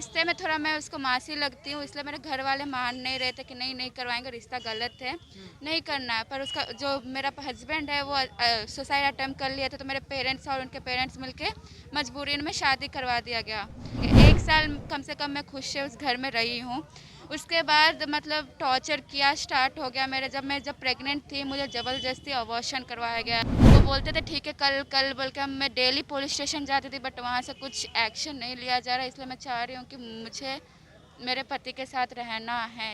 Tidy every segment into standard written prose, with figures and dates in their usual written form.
रिश्ते में थोड़ा मैं उसको मासी लगती हूँ, इसलिए मेरे घर वाले मान नहीं रहे थे कि नहीं नहीं करवाएंगे, रिश्ता गलत है, नहीं करना है। पर उसका जो मेरा हस्बैंड है वो सुसाइड अटेम्प्ट कर लिया था, तो मेरे पेरेंट्स और उनके पेरेंट्स मिलके मजबूरी में शादी करवा दिया गया। 1 साल कम से कम मैं खुद से उस घर में रही हूँ। उसके बाद मतलब टॉर्चर किया स्टार्ट हो गया मेरे। जब प्रेग्नेंट थी मुझे ज़बरदस्ती अबॉर्शन करवाया गया। वो बोलते थे ठीक है कल कल बोल के मैं डेली पुलिस स्टेशन जाती थी, बट वहाँ से कुछ एक्शन नहीं लिया जा रहा। इसलिए मैं चाह रही हूँ कि मुझे मेरे पति के साथ रहना है।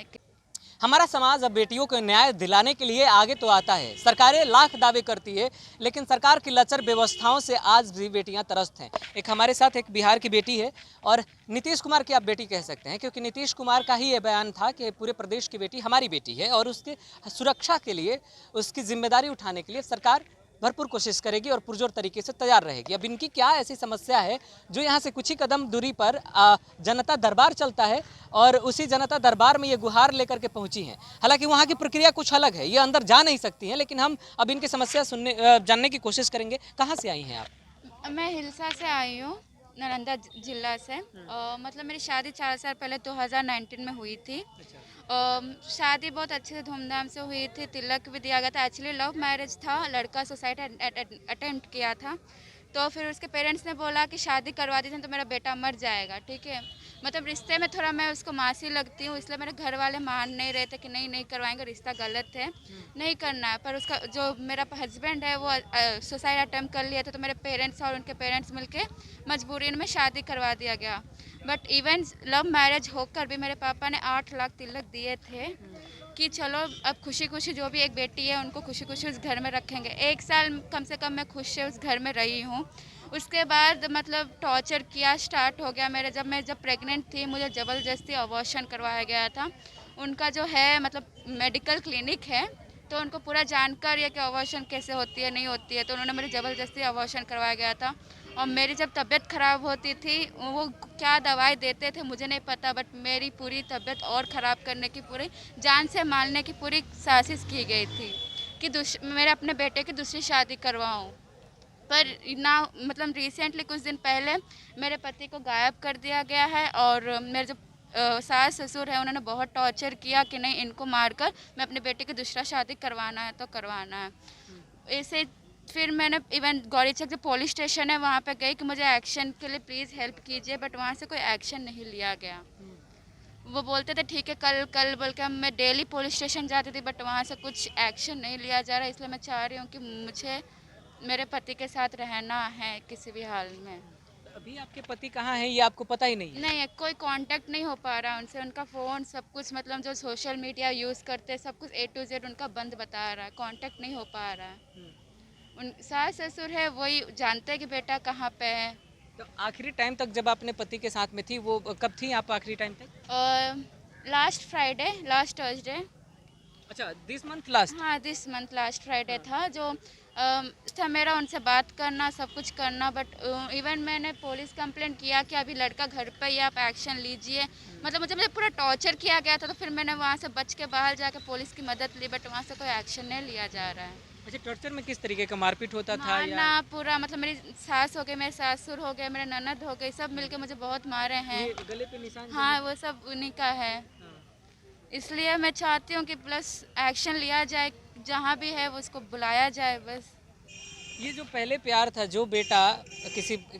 हमारा समाज अब बेटियों को न्याय दिलाने के लिए आगे तो आता है। सरकारें लाख दावे करती है, लेकिन सरकार की लचर व्यवस्थाओं से आज भी बेटियां त्रस्त हैं। एक हमारे साथ एक बिहार की बेटी है और नीतीश कुमार की आप बेटी कह सकते हैं, क्योंकि नीतीश कुमार का ही ये बयान था कि पूरे प्रदेश की बेटी हमारी बेटी है और उसकी सुरक्षा के लिए, उसकी जिम्मेदारी उठाने के लिए सरकार भरपूर कोशिश करेगी और पुरजोर तरीके से तैयार रहेगी। अब इनकी क्या ऐसी समस्या है जो यहाँ से कुछ ही कदम दूरी पर जनता दरबार चलता है और उसी जनता दरबार में ये गुहार लेकर के पहुंची हैं। हालांकि वहाँ की प्रक्रिया कुछ अलग है, ये अंदर जा नहीं सकती हैं, लेकिन हम अब इनकी समस्या जानने की कोशिश करेंगे। कहाँ से आई हैं आप? मैं हिलसा से आई हूँ, नालंदा जिला से। मतलब मेरी शादी 4 साल पहले 2019 में हुई थी। शादी बहुत अच्छे से धूमधाम से हुई थी, तिलक भी दिया गया था। एक्चुअली लव मैरिज था, लड़का सुसाइड अटेम्प्ट किया था। तो फिर उसके पेरेंट्स ने बोला कि शादी करवा दी तो मेरा बेटा मर जाएगा, ठीक है। मतलब रिश्ते में थोड़ा मैं उसको मासी लगती हूँ, इसलिए मेरे घर वाले मान नहीं रहे थे कि नहीं नहीं करवाएंगे, रिश्ता गलत है, नहीं करना है। पर उसका जो मेरा हस्बैंड है वो सुसाइड अटेम्प्ट कर लिया था, तो मेरे पेरेंट्स और उनके पेरेंट्स मिलके मजबूरी में शादी करवा दिया गया। बट इवन लव मैरिज होकर भी मेरे पापा ने 8 लाख तिलक दिए थे कि चलो अब खुशी खुशी जो भी एक बेटी है उनको खुशी खुशी उस घर में रखेंगे। 1 साल कम से कम मैं खुद से उस घर में रही हूँ। उसके बाद मतलब टॉर्चर किया स्टार्ट हो गया मेरे। जब प्रेग्नेंट थी मुझे ज़बरदस्ती अबॉर्शन करवाया गया था। उनका जो है मतलब मेडिकल क्लिनिक है, तो उनको पूरा जानकारी है कि अबॉर्शन कैसे होती है नहीं होती है, तो उन्होंने मेरी ज़बरदस्ती अबॉर्शन करवाया गया था। और मेरी जब तबीयत ख़राब होती थी वो क्या दवाई देते थे मुझे नहीं पता, बट मेरी पूरी तबीयत और ख़राब करने की, पूरी जान से मारने की पूरी साजिश की गई थी कि मेरे अपने बेटे की दूसरी शादी करवाऊं। पर ना मतलब रिसेंटली कुछ दिन पहले मेरे पति को गायब कर दिया गया है। और मेरे जो सास ससुर है उन्होंने बहुत टॉर्चर किया कि नहीं इनको मारकर मैं अपने बेटे की दूसरा शादी करवाना है तो करवाना है। ऐसे फिर मैंने इवन गौरीचक जो पुलिस स्टेशन है वहाँ पे गई कि मुझे एक्शन के लिए प्लीज़ हेल्प कीजिए, बट वहाँ से कोई एक्शन नहीं लिया गया। वो बोलते थे ठीक है कल कल बोल के मैं डेली पुलिस स्टेशन जाती थी, बट वहाँ से कुछ एक्शन नहीं लिया जा रहा। इसलिए मैं चाह रही हूँ कि मुझे मेरे पति के साथ रहना है किसी भी हाल में। अभी आपके पति कहाँ हैं ये आपको पता ही नहीं है? नहीं, कोई कांटेक्ट नहीं हो पा रहा उनसे। उनका फ़ोन सब कुछ मतलब जो सोशल मीडिया यूज़ करते हैं सब कुछ A to Z उनका बंद बता रहा है, कांटेक्ट नहीं हो पा रहा है। उन सास ससुर है वही जानते हैं कि बेटा कहाँ पे है। तो आखिरी टाइम तक जब आपने पति के साथ में थी वो कब थी आप आखिरी टाइम तक? Last Friday, last Thursday. अच्छा, दिस मंथ लास्ट। हाँ, दिस मंथ लास्ट फ्राइडे था जो था मेरा उनसे बात करना सब कुछ करना। बट इवन मैंने पुलिस कंप्लेंट किया कि अभी लड़का घर पर ही आप एक्शन लीजिए। मतलब मुझे पूरा टॉर्चर किया गया था, तो फिर मैंने वहाँ से बच के बाहर जाकर पुलिस की मदद ली, बट वहाँ से कोई एक्शन नहीं लिया जा रहा है। अच्छा, टॉर्चर में किस तरीके का मारपीट होता था या? मारना पूरा मतलब मेरी सास हो गई, मेरे सासुर हो गए, मेरे ननद हो गई, सब मिलके मुझे बहुत मारे हैं। ये गले पे निशान? हाँ, वो सब उन्हीं का है। इसलिए मैं चाहती हूँ कि प्लस एक्शन लिया जाए, जहाँ भी है वो उसको बुलाया जाए बस। ये जो पहले प्यार था, जो बेटा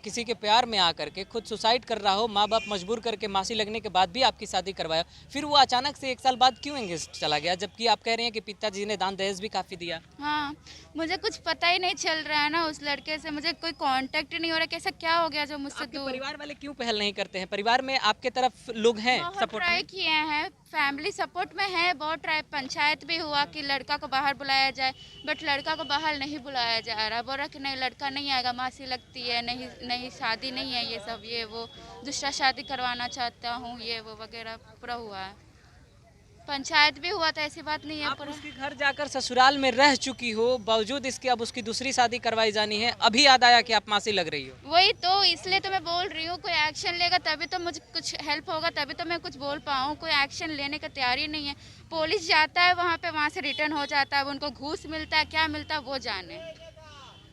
किसी के प्यार में आकर के खुद सुसाइड कर रहा हो, माँ बाप मजबूर करके मासी लगने के बाद भी आपकी शादी करवाया, फिर वो अचानक से 1 साल बाद क्यों एंगेज चला गया, जबकि आप कह रहे हैं कि पिताजी ने दान दहेज भी काफ़ी दिया? हाँ, मुझे कुछ पता ही नहीं चल रहा है ना उस लड़के से, मुझे कोई कांटेक्ट ही नहीं हो रहा। कैसा क्या हो गया जो मुझसे आपके दूर। परिवार वाले क्यों पहल नहीं करते हैं? परिवार में आपके तरफ लोग हैं बहुत सपोर्ट ट्राई में? किए हैं, फैमिली सपोर्ट में है, बहुत ट्राई, पंचायत भी हुआ कि लड़का को बाहर बुलाया जाए, बट लड़का को बाहर नहीं बुलाया जा रहा। बोल रहा कि नहीं लड़का नहीं आएगा, मासी लगती है, नहीं नहीं शादी नहीं है, ये सब ये वो, दूसरा शादी करवाना चाहता हूँ ये वो वगैरह पूरा हुआ है। पंचायत भी हुआ था, ऐसी बात नहीं है आप पूरा। उसके घर जाकर ससुराल में रह चुकी हो, बावजूद इसके अब उसकी दूसरी शादी करवाई जानी है, अभी याद आया कि आप मासी लग रही हो? वही तो, इसलिए तो मैं बोल रही हूँ कोई एक्शन लेगा तभी तो मुझे कुछ हेल्प होगा, तभी तो मैं कुछ बोल पाऊँ। कोई एक्शन लेने का तैयारी नहीं है। पुलिस जाता है वहाँ पे, वहाँ से रिटर्न हो जाता है, अब उनको घूस मिलता है क्या मिलता है वो जाने।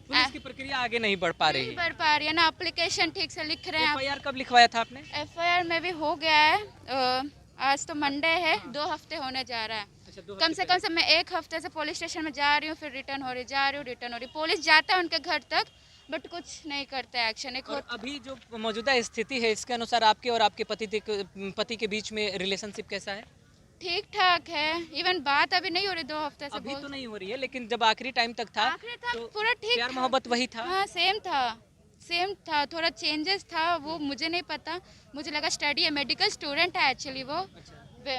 पुलिस की प्रक्रिया आगे नहीं बढ़ पा रही नहीं है। बढ़ पा रही है ना, एप्लीकेशन ठीक से लिख रहे हैं। एफआईआर कब लिखवाया था आपने? एफआईआर में भी हो गया है, आज तो मंडे है, 2 हफ्ते होने जा रहा है। अच्छा, 2 कम हफ्ते से कम मैं 1 हफ्ते से पुलिस स्टेशन में जा रही हूँ, फिर रिटर्न हो रही, जा रही हूँ, रिटर्न हो रही। पुलिस जाता है उनके घर तक, बट कुछ नहीं करता है, एक्शन एक और अभी जो मौजूदा स्थिति है इसके अनुसार आपके और आपके पति के बीच में रिलेशनशिप कैसा है? ठीक ठाक है। इवन बात अभी नहीं हो रही 2 हफ्ते से। अभी तो नहीं हो रही है, लेकिन जब आखिरी टाइम तक था आखिरी था तो पूरा ठीक प्यार था। मोहब्बत वही था। हाँ, सेम था, थोड़ा चेंजेस था, वो मुझे नहीं पता। मुझे लगा स्टडी है, मेडिकल स्टूडेंट है एक्चुअली वो।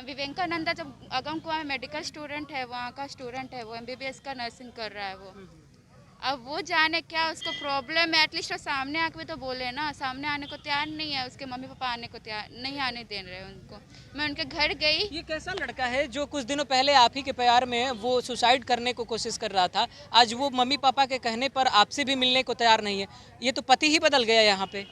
विवेकानंदा जब अगम कुआं में मेडिकल स्टूडेंट है, वहाँ का स्टूडेंट है वो, एमबीबीएस का नर्सिंग कर रहा है वो। अब वो जाने क्या उसको प्रॉब्लम है, एटलीस्ट वो सामने आके भी तो बोले ना। सामने आने को तैयार नहीं है, उसके मम्मी पापा आने को तैयार नहीं, आने दे रहे उनको। मैं उनके घर गई। ये कैसा लड़का है जो कुछ दिनों पहले आप ही के प्यार में वो सुसाइड करने को कोशिश कर रहा था, आज वो मम्मी पापा के कहने पर आपसे भी मिलने को तैयार नहीं है? ये तो पति ही बदल गया यहाँ पे।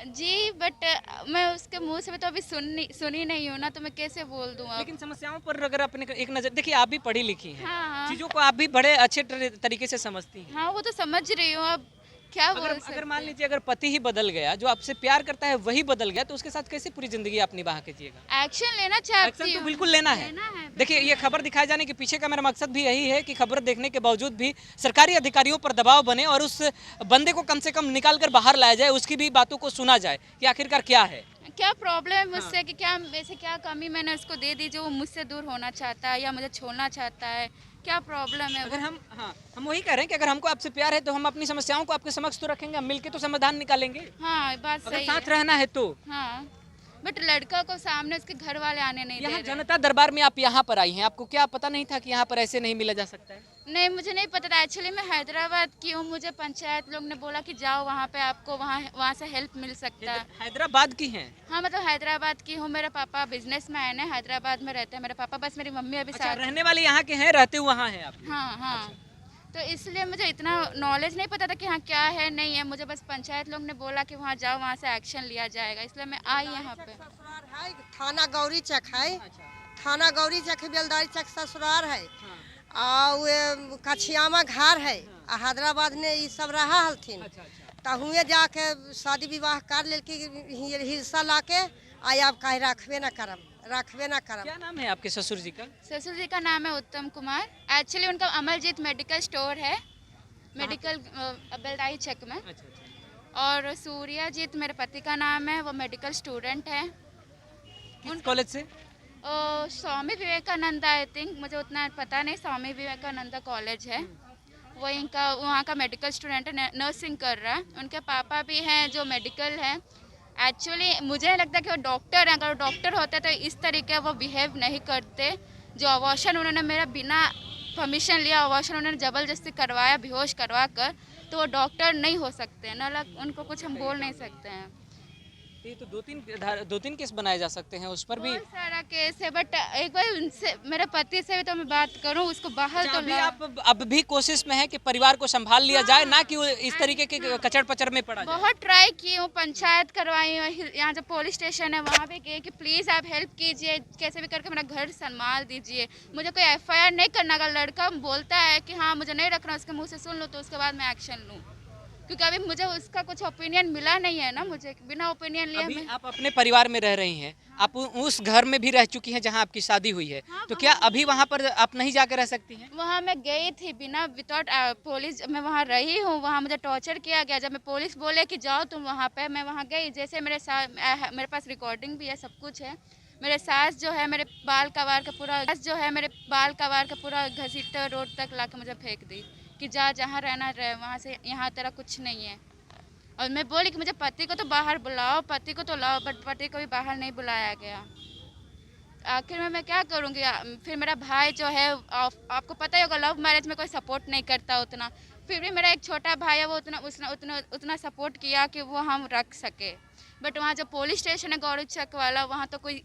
जी, बट मैं उसके मुंह से भी तो अभी सुनी नहीं हूँ ना, तो मैं कैसे बोल दूँ अब। लेकिन समस्याओं पर अगर अपने एक नजर देखिए, आप भी पढ़ी लिखी हैं, हाँ चीजों को आप भी बड़े अच्छे तरीके से समझती हैं। हाँ, वो तो समझ रही हूँ, अब क्या बोल अगर सकते अगर मान लीजिए अगर पति ही बदल गया, जो आपसे प्यार करता है वही बदल गया, तो उसके साथ कैसे पूरी जिंदगी आप निभा के जिएगा? एक्शन लेना एक्शन चाहती तो हूँ। बिल्कुल लेना है। देखिए, ये खबर दिखाए जाने के पीछे का मेरा मकसद भी यही है कि खबर देखने के बावजूद भी सरकारी अधिकारियों पर दबाव बने और उस बंदे को कम से कम निकाल कर बाहर लाया जाए, उसकी भी बातों को सुना जाए कि आखिरकार क्या है। क्या प्रॉब्लम है मुझसे, कि क्या वैसे क्या कमी मैंने उसको दे दी जो वो मुझसे दूर होना चाहता है या मुझे छोड़ना चाहता है? क्या प्रॉब्लम है? अगर हम वही कह रहे हैं कि अगर हमको आपसे प्यार है तो हम अपनी समस्याओं को आपके समक्ष तो रखेंगे, हम मिलके तो समाधान निकालेंगे। हाँ, बात अगर सही साथ है। रहना है तो। हाँ, बट लड़का को सामने उसके घर वाले आने नहीं दे यहाँ रहे। जनता दरबार में आप यहाँ पर आई हैं, आपको क्या पता नहीं था कि यहाँ पर ऐसे नहीं मिला जा सकता है? नहीं, मुझे नहीं पता था। एक्चुअली मैं हैदराबाद की हूँ, मुझे पंचायत लोग ने बोला कि जाओ वहाँ पे, आपको वहाँ से हेल्प मिल सकता है। हैदराबाद की हैं? हाँ, मतलब हैदराबाद की हूँ। मेरा पापा बिजनेसमैन है, हैदराबाद में रहते हैं मेरे पापा, बस मेरी मम्मी अभी अच्छा, साथ। रहने वाले यहाँ के हैं, रहते हुए वहाँ हैं आप? हाँ हाँ, तो इसलिए मुझे इतना नॉलेज नहीं पता था कि हाँ क्या है नहीं है। मुझे बस पंचायत लोग ने बोला कि वहाँ जाओ, वहाँ से एक्शन लिया जाएगा, इसलिए मैं आई यहाँ पे। ससुराल है, थाना गौरी चक है। थाना गौरी चक बेलदारी चक ससुराल है। और कछियामा घर है। हैदराबाद ने ये सब रहा हलथिन। तो हुए जाके शादी विवाह कर ले हिस्सा लाके आई, आप कहे रखबे ना करम। क्या नाम है आपके ससुर जी का? ससुर जी का नाम है उत्तम कुमार। एक्चुअली उनका अमरजीत मेडिकल स्टोर है, मेडिकल बेलदाई चक में। और सूर्यजीत मेरे पति का नाम है, वो मेडिकल स्टूडेंट है। किस कॉलेज से? स्वामी विवेकानंदा, आई थिंक, मुझे उतना पता नहीं। स्वामी विवेकानंदा कॉलेज है वो, इनका वहाँ का मेडिकल स्टूडेंट है, नर्सिंग कर रहा है। उनके पापा भी हैं जो मेडिकल है। एक्चुअली मुझे नहीं लगता कि वो डॉक्टर हैं। अगर वो डॉक्टर होते तो इस तरीके वो बिहेव नहीं करते। जो अबॉर्शन उन्होंने मेरा बिना परमिशन लिया अबॉर्शन उन्होंने ज़बरदस्ती करवाया, बेहोश करवा कर, तो वो डॉक्टर नहीं हो सकते ना। उनको कुछ हम बोल नहीं सकते हैं। ये तो दो तीन केस बनाए जा सकते हैं, उस पर भी बहुत सारा केस है, बट एक बार उनसे, मेरे पति से भी तो मैं बात करूं, उसको बाहर तो अभी ला। आप अब भी कोशिश में है कि परिवार को संभाल लिया जाए, ना कि वो इस तरीके के कचड़ पचड़ में पड़ा जाए। बहुत ट्राई की हूँ, पंचायत करवाई हूँ, यहाँ जो पुलिस स्टेशन है वहाँ पे गए कि प्लीज़ आप हेल्प कीजिए, कैसे भी करके मेरा घर संभाल दीजिए। मुझे कोई एफआईआर नहीं करना। अगर लड़का बोलता है कि हाँ मुझे नहीं रखना, उसके मुँह से सुन लो, तो उसके बाद मैं एक्शन लूँ, क्योंकि अभी मुझे उसका कुछ ओपिनियन मिला नहीं है ना। मुझे बिना ओपिनियन लिए अभी मैं। आप अपने परिवार में रह रही हैं, आप उस घर में भी रह चुकी हैं जहां आपकी शादी हुई है, तो क्या अभी वहां पर आप नहीं जाकर रह सकती हैं? वहाँ मैं गई थी बिना विदाउट पुलिस, मैं वहाँ रही हूँ। वहाँ मुझे टॉर्चर किया गया। जब मैं पुलिस बोले कि जाओ तुम वहाँ पे, मैं वहाँ गई। जैसे मेरे साथ मेरे पास रिकॉर्डिंग भी है, सब कुछ है। मेरे सास जो है मेरे बाल कबार का पूरा घसीटते रोड तक ला के मुझे फेंक दी कि जा, जहाँ रहना रहे, वहाँ से, यहाँ तेरा कुछ नहीं है। और मैं बोली कि मुझे पति को तो बाहर बुलाओ, पति को तो लाओ, बट पति को भी बाहर नहीं बुलाया गया। आखिर में मैं क्या करूँगी? फिर मेरा भाई जो है, आपको पता ही होगा, लव मैरिज में कोई सपोर्ट नहीं करता उतना। फिर भी मेरा एक छोटा भाई है, वो उतना सपोर्ट किया कि वो हम रख सके। बट वहाँ जो पुलिस स्टेशन है गौरी चक वाला, वहाँ तो कोई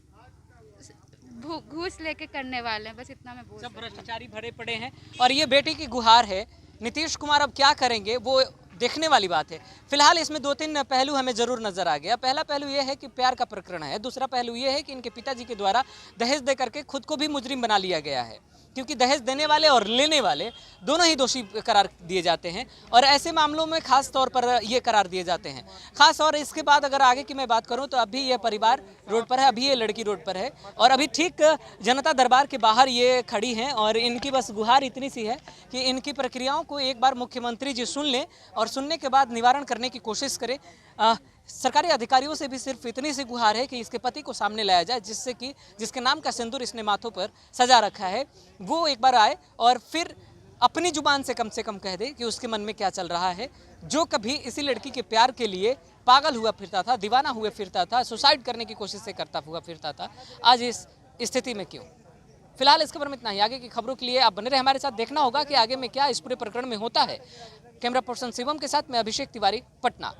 घूस लेके करने वाले हैं, बस इतना मैं बोल। सब भ्रष्टाचारी भरे पड़े हैं और ये बेटी की गुहार है। नीतीश कुमार अब क्या करेंगे वो देखने वाली बात है। फिलहाल इसमें दो तीन पहलू हमें जरूर नजर आ गया। पहला पहलू ये है कि प्यार का प्रकरण है। दूसरा पहलू ये है कि इनके पिताजी के द्वारा दहेज दे करके खुद को भी मुजरिम बना लिया गया है। क्योंकि दहेज देने वाले और लेने वाले दोनों ही दोषी करार दिए जाते हैं और ऐसे मामलों में खास तौर पर ये करार दिए जाते हैं। खास और इसके बाद अगर आगे की मैं बात करूं तो अभी ये परिवार रोड पर है, अभी ये लड़की रोड पर है और अभी ठीक जनता दरबार के बाहर ये खड़ी हैं और इनकी बस गुहार इतनी सी है कि इनकी प्रक्रियाओं को एक बार मुख्यमंत्री जी सुन लें और सुनने के बाद निवारण करने की कोशिश करें। सरकारी अधिकारियों से भी सिर्फ इतनी सी गुहार है कि इसके पति को सामने लाया जाए, जिससे कि जिसके नाम का सिंदूर इसने माथों पर सजा रखा है वो एक बार आए और फिर अपनी जुबान से कम कह दे कि उसके मन में क्या चल रहा है। जो कभी इसी लड़की के प्यार के लिए पागल हुआ फिरता था, दीवाना हुए फिरता था, सुसाइड करने की कोशिश से करता हुआ फिरता था, आज इस स्थिति में क्यों। फिलहाल इस खबर में इतना ही। आगे की खबरों के लिए आप बने रहे हमारे साथ। देखना होगा कि आगे में क्या इस पूरे प्रकरण में होता है। कैमरा पर्सन शिवम के साथ मैं अभिषेक तिवारी, पटना।